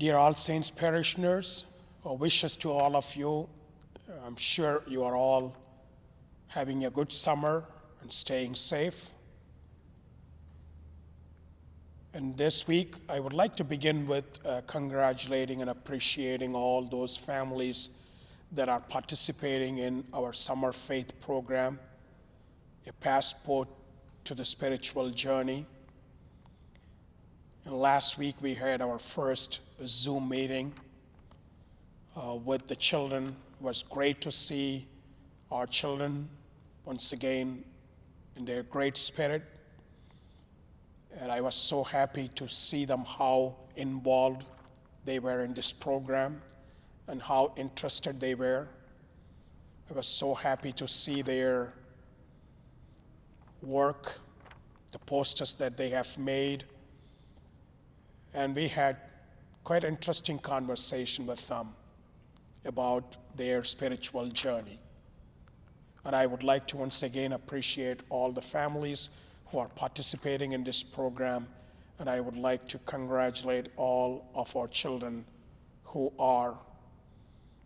Dear all Saints Parishioners, wishes to all of you. I'm sure you are all having a good summer and staying safe. And this week, I would like to begin with congratulating and appreciating all those families that are participating in our summer faith program, a passport to the spiritual journey. And last week, we had our first Zoom meeting with the children. It was great to see our children once again in their great spirit. And I was so happy to see them how involved they were in this program and how interested they were. I was so happy to see their work, the posters that they have made. And we had quite an interesting conversation with them about their spiritual journey. And I would like to once again appreciate all the families who are participating in this program, and I would like to congratulate all of our children who are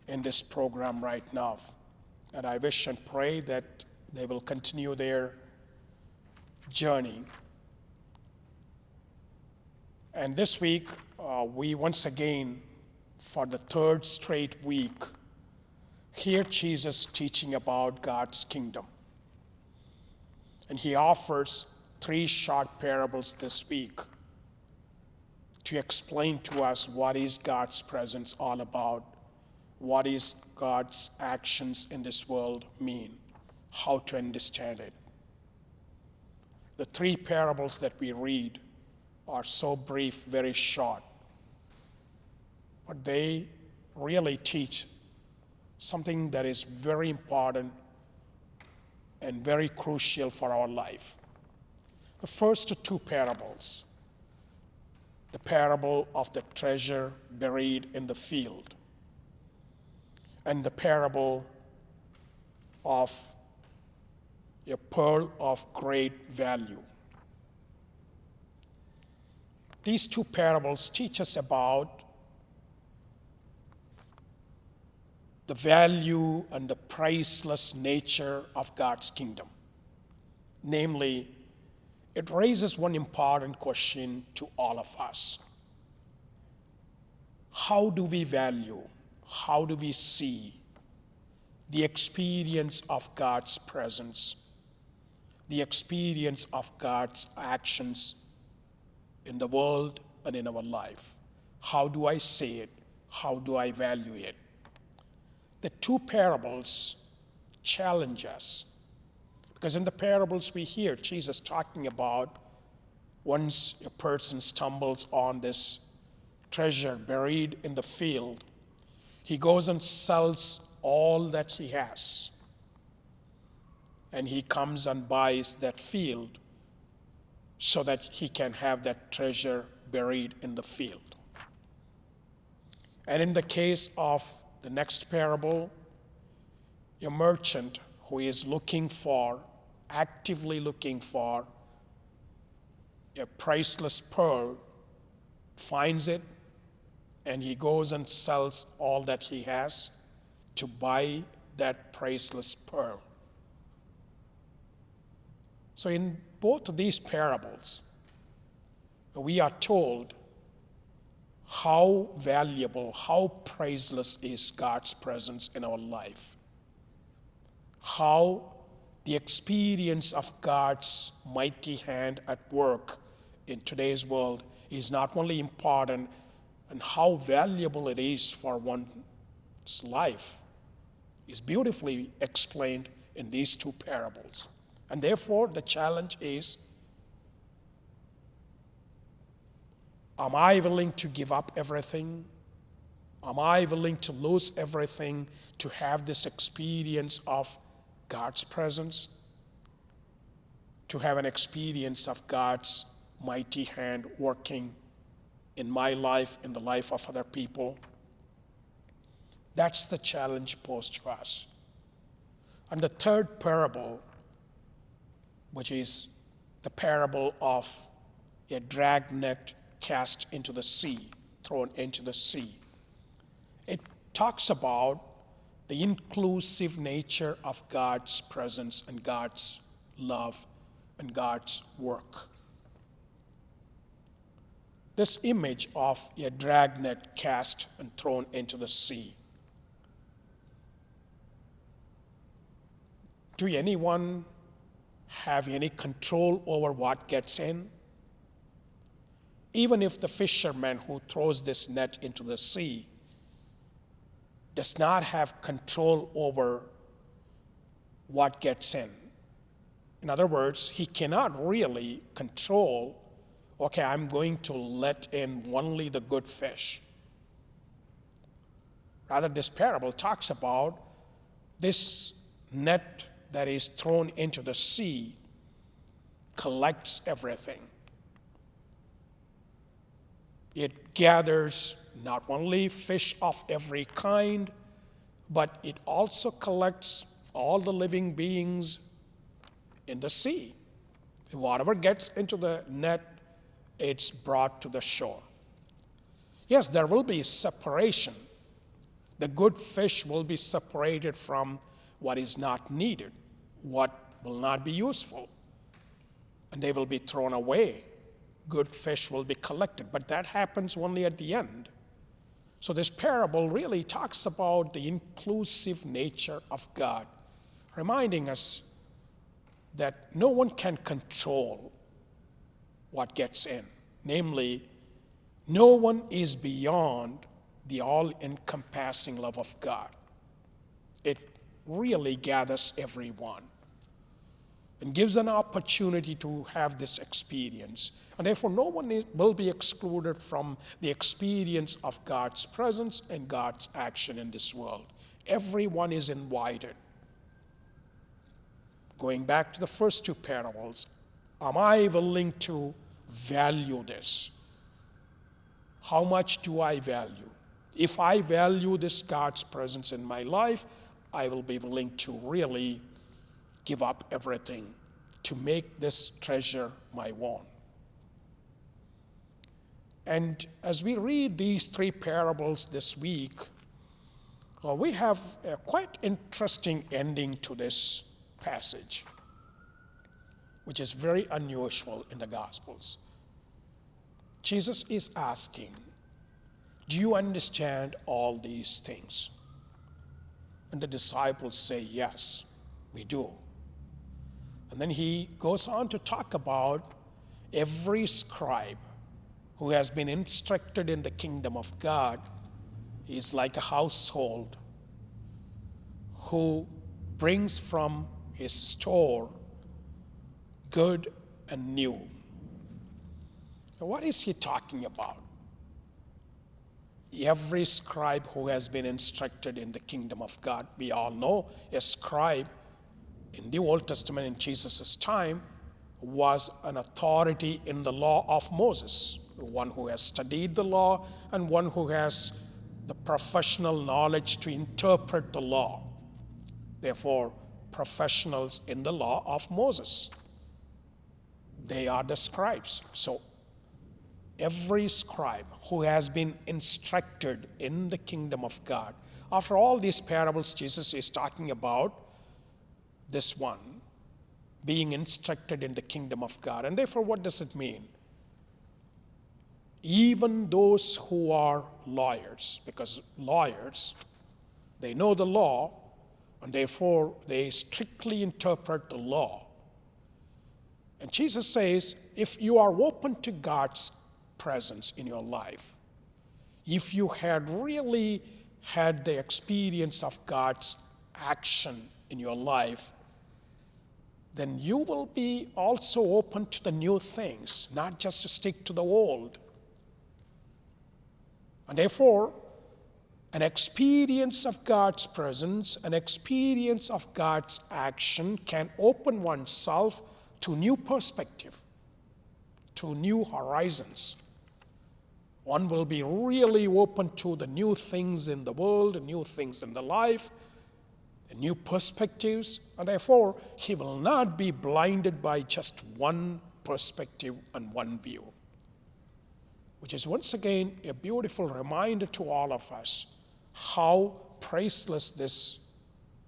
in this program right now. And I wish and pray that they will continue their journey. And this week, we once again, for the third straight week, hear Jesus teaching about God's kingdom. And he offers 3 short parables this week to explain to us what is God's presence all about, what is God's actions in this world mean, how to understand it. The 3 parables that we read are so brief, very short, but they really teach something that is very important and very crucial for our life. The first 2 parables, the parable of the treasure buried in the field and the parable of a pearl of great value. These 2 parables teach us about the value and the priceless nature of God's kingdom. Namely, it raises one important question to all of us. How do we value, how do we see the experience of God's presence, the experience of God's actions in the world and in our life? How do I see it? How do I value it? The 2 parables challenge us, because in the parables we hear Jesus talking about once a person stumbles on this treasure buried in the field, he goes and sells all that he has, and he comes and buys that field so that he can have that treasure buried in the field. And in the case of the next parable, a merchant who is actively looking for a priceless pearl, finds it, and he goes and sells all that he has to buy that priceless pearl. So in both of these parables, we are told how valuable, how priceless is God's presence in our life. How the experience of God's mighty hand at work in today's world is not only important, and how valuable it is for one's life is beautifully explained in these 2 parables. And therefore, the challenge is, am I willing to give up everything? Am I willing to lose everything to have this experience of God's presence? To have an experience of God's mighty hand working in my life, in the life of other people? That's the challenge posed to us. And the 3rd parable, which is the parable of a dragnet cast into the sea. thrown into the sea. It talks about the inclusive nature of God's presence and God's love and God's work. This image of a dragnet cast and thrown into the sea. Do anyone have any control over what gets in? Even if the fisherman who throws this net into the sea does not have control over what gets in. In other words, he cannot really control, okay, I'm going to let in only the good fish. Rather, this parable talks about this net that is thrown into the sea collects everything. It gathers not only fish of every kind, but it also collects all the living beings in the sea. Whatever gets into the net, it's brought to the shore. Yes, there will be separation. The good fish will be separated from what is not needed, what will not be useful, and they will be thrown away. Good fish will be collected, but that happens only at the end. So this parable really talks about the inclusive nature of God, reminding us that no one can control what gets in. Namely, no one is beyond the all-encompassing love of God. It really gathers everyone and gives an opportunity to have this experience. And therefore, no one will be excluded from the experience of God's presence and God's action in this world. Everyone is invited. Going back to the first two parables, am I willing to value this? How much do I value? If I value this God's presence in my life, I will be willing to really give up everything to make this treasure my own. And as we read these three parables this week, we have a quite interesting ending to this passage, which is very unusual in the Gospels. Jesus is asking, do you understand all these things? And the disciples say, yes, we do. And then he goes on to talk about every scribe who has been instructed in the kingdom of God is like a household who brings from his store good and new. Now, what is he talking about? Every scribe who has been instructed in the kingdom of God. We all know a scribe in the Old Testament in Jesus' time was an authority in the law of Moses, one who has studied the law and one who has the professional knowledge to interpret the law. Therefore, professionals in the law of Moses. They are the scribes. So every scribe who has been instructed in the kingdom of God. After all these parables, Jesus is talking about this one, being instructed in the kingdom of God. And therefore, what does it mean? Even those who are lawyers, because lawyers, they know the law, and therefore they strictly interpret the law. And Jesus says, if you are open to God's presence in your life, if you had really had the experience of God's action in your life, then you will be also open to the new things, not just to stick to the old. And therefore, an experience of God's presence, an experience of God's action can open oneself to new perspective, to new horizons. One will be really open to the new things in the world, the new things in the life, the new perspectives, and therefore he will not be blinded by just one perspective and one view. which is once again a beautiful reminder to all of us how priceless this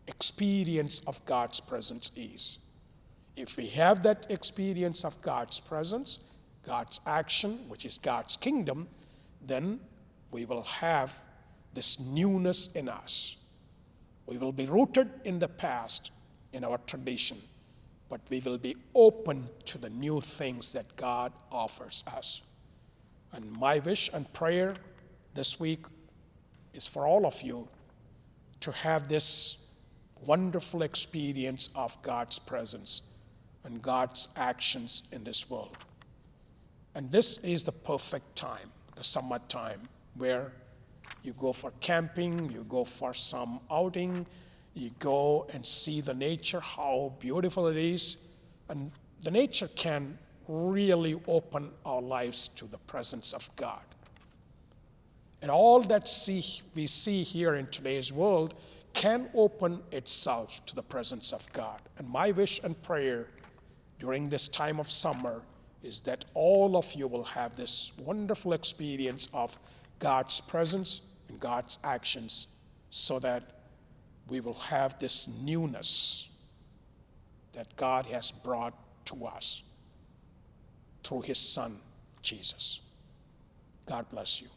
experience of God's presence is. If we have that experience of God's presence, God's action, which is God's kingdom, then we will have this newness in us. We will be rooted in the past, in our tradition, but we will be open to the new things that God offers us. And my wish and prayer this week is for all of you to have this wonderful experience of God's presence and God's actions in this world. And this is the perfect time, the summertime, where you go for camping, you go for some outing, you go and see the nature, how beautiful it is. And the nature can really open our lives to the presence of God. And all that we see here in today's world can open itself to the presence of God. And my wish and prayer during this time of summer is that all of you will have this wonderful experience of God's presence and God's actions, so that we will have this newness that God has brought to us through his Son, Jesus. God bless you.